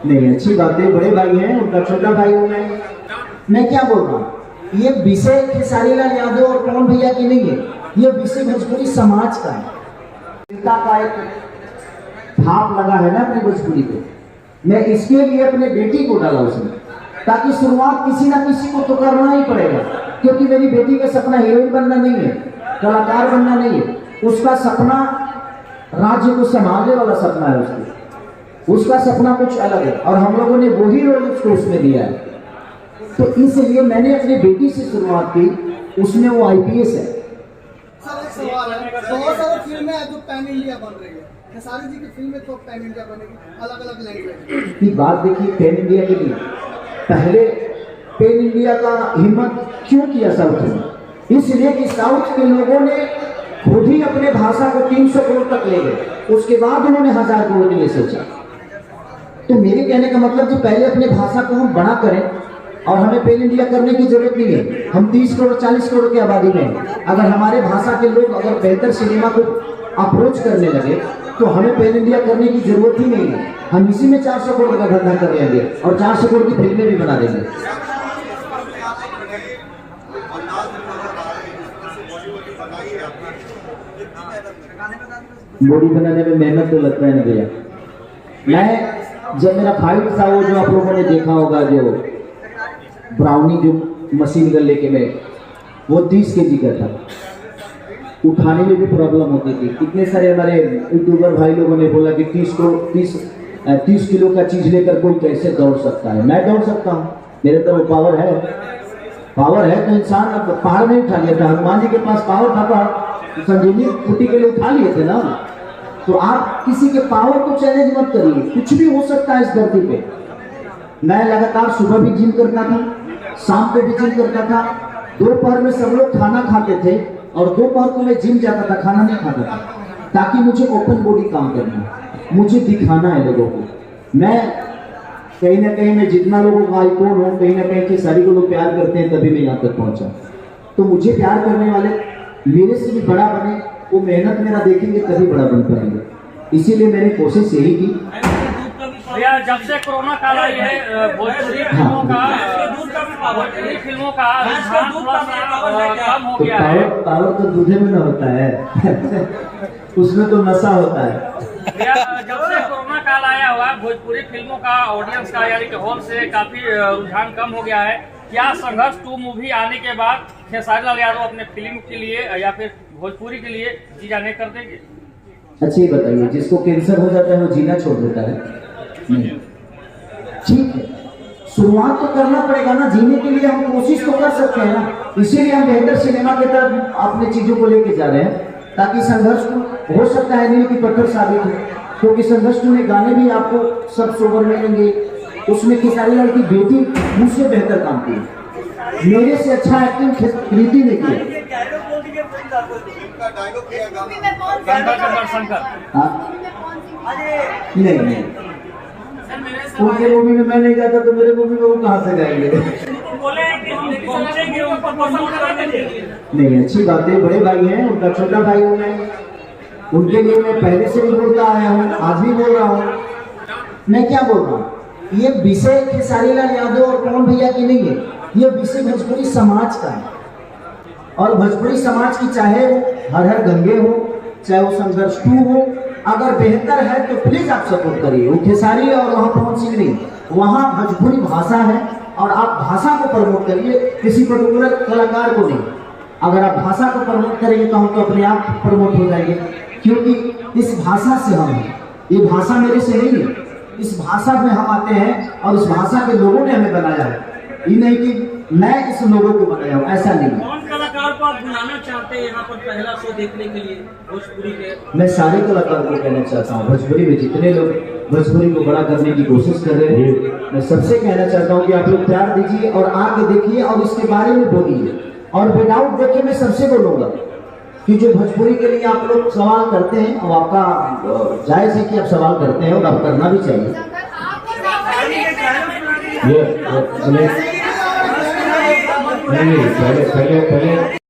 नहीं, अच्छी बात है, बड़े भाई हैं, उनका छोटा भाई हूँ मैं क्या बोल रहा हूँ, ये विषय खेसारी लाल यादव और पवन भैया की नहीं है, ये विषय भोजपुरी समाज का है। का एक भाप लगा है ना अपने भोजपुरी पे, मैं इसके लिए अपने बेटी को डाला उसमें, ताकि शुरुआत किसी ना किसी को तो करना ही पड़ेगा, क्योंकि मेरी बेटी का सपना हीरोइन बनना नहीं है, कलाकार बनना नहीं है, उसका सपना राज्य को संभालने वाला सपना है, उसका सपना कुछ अलग है, और हम लोगों ने वही रोल उसको उसमें दिया है। तो इसलिए मैंने अपनी बेटी से शुरुआत की, उसमें वो आईपीएस है। सर एक सवाल है, बहुत सारी फिल्में हैं जो पैन इंडिया बन रही है, खेसारी जी की फिल्में तो पैन इंडिया बनेगी, अलग अलग लैंग्वेज की बात देखिए। पैन इंडिया के लिए पहले पैन इंडिया का हिम्मत क्यों किया साउथ ने? इसलिए कि साउथ के लोगों ने खुद ही अपने भाषा को 300 करोड़ तक ले गए, उसके बाद उन्होंने 1000 करोड़ के लिए सोचा। तो मेरे कहने का मतलब कि पहले अपने भाषा को हम बड़ा करें, और हमें पैन इंडिया करने की जरूरत नहीं है। हम 30 करोड़ 40 करोड़ की आबादी में, अगर हमारे भाषा के लोग अगर बेहतर सिनेमा को अप्रोच करने लगे तो हमें पैन इंडिया करने की जरूरत ही नहीं है। हम इसी में 400 करोड़ का धंधा कर लेंगे और 400 करोड़ की फिल्में भी बना देंगे। बॉडी बनाने में मेहनत तो लगता है ना भैया। मैं जब मेरा फाइट था, वो जो आप लोगों ने देखा होगा, जो ब्राउनी जो मशीन गन लेके मैं, वो 30 केजी का था, उठाने में भी प्रॉब्लम होती थी। कितने सारे हमारे यूट्यूबर भाई लोगों ने बोला कि 30 किलो का चीज लेकर कोई कैसे दौड़ सकता है। मैं दौड़ सकता हूँ, मेरे तरफ वो पावर है तो इंसान अब पहाड़ नहीं उठा लिया था। हनुमान जी के पास पावर था, पहाड़ संजीवनी कुटी के लिए उठा लिए थे ना। तो आप किसी के पावर को चैलेंज मत करिए, कुछ भी हो सकता है इस धरती पे। मैं लगातार सुबह भी जिम करता था, शाम पे भी जिम करता था, दोपहर में सब लोग खाना खाते थे और दोपहर को मैं जिम जाता था, खाना नहीं खाता था, ताकि मुझे ओपन बॉडी काम करना है, मुझे दिखाना है लोगों को। मैं कहीं ना कहीं मैं जितना लोगों का आइकॉन हूँ, कहीं ना कहीं खेसारी को लोग प्यार करते हैं, तभी मैं यहाँ तक पहुंचा। तो मुझे प्यार करने वाले मेरे से भी बड़ा बने, वो मेहनत मेरा देखेंगे तभी बड़ा बन पाएंगे। इसीलिए मैंने कोशिश यही की। भैया जब से कोरोना काल आई है, भोजपुरी फिल्मों का रुझान थोड़ा सा कम हो गया है। पावर तो दूधे में न होता है उसमें तो नशा होता है। भैया जब से कोरोना काल आया हुआ है, भोजपुरी फिल्मों का ऑडियंस का यानी कि हॉल से काफी रुझान कम हो गया है। क्या संघर्ष 2 मूवी आने के बाद खेसारी लाल यादव अपने फिल्म के लिए या फिर भोजपुरी के लिए जी जाने कर देंगे? अच्छा ये बताइए, जिसको कैंसर हो जाता है वो जीना छोड़ देता है? नहीं, ठीक है, शुरुआत तो करना पड़ेगा ना। जीने के लिए हम कोशिश तो कर सकते हैं ना, इसीलिए हम बेहतर सिनेमा की तरफ अपने चीजों को लेके जा रहे हैं, ताकि संघर्ष को हो सकता है नील की पत्थर साबित हो। क्योंकि संघर्ष में गाने भी आपको सब सोबर मिलेंगे, उसमें खेसारी लाल की बेटी मुझसे बेहतर काम की, मेरे से अच्छा एक्टिंग कृति ने किया। नहीं, उनके मूवी में मैं नहीं जाता तो मेरे मूवी में वो कहाँ से गाएंगे? नहीं, अच्छी बात है, बड़े भाई हैं, उनका छोटा भाई हूँ मैं, उनके लिए मैं पहले से भी बोलता आया हूँ, आज भी बोल रहा हूँ। मैं क्या बोल रहा हूँ, ये विषय खेसारी लाल यादव और पवन भैया की नहीं है, ये विषय भोजपुरी समाज का है। और भोजपुरी समाज की, चाहे वो हर हर गंगे हो, चाहे वो संघर्ष 2 हो, अगर बेहतर है तो प्लीज आप सपोर्ट करिए। वो खेसारी और वहाँ पवन सिंह नहीं, वहाँ भोजपुरी भाषा है और आप भाषा को प्रमोट करिए, किसी पर्टिकुलर कलाकार को नहीं। अगर आप भाषा को प्रमोट करेंगे तो हम तो अपने आप प्रमोट हो जाएंगे, क्योंकि इस भाषा से हम हैं, ये भाषा मेरे से नहीं है, इस भाषा में हम आते हैं और इस भाषा के लोगों ने हमें बनाया है। ये नहीं कि मैं इस लोगों को बनाया हूँ, ऐसा नहीं। कौन कलाकार को आप बुलाना चाहते हैं यहाँ पर पहला शो देखने के लिए भोजपुरी के? मैं सारे कलाकार को कहना चाहता हूँ, भोजपुरी में जितने लोग भोजपुरी को बड़ा करने की कोशिश कर रहे हैं, मैं सबसे कहना चाहता हूँ कि आप लोग प्यार दीजिए और आगे देखिए और इसके बारे में बोलिए। और विदाउट देखे मैं सबसे बोलूँगा कि जो भोजपुरी के लिए आप लोग सवाल करते हैं, और आपका जायज़ है कि आप सवाल करते हैं और आप करना भी चाहिए। ये पहले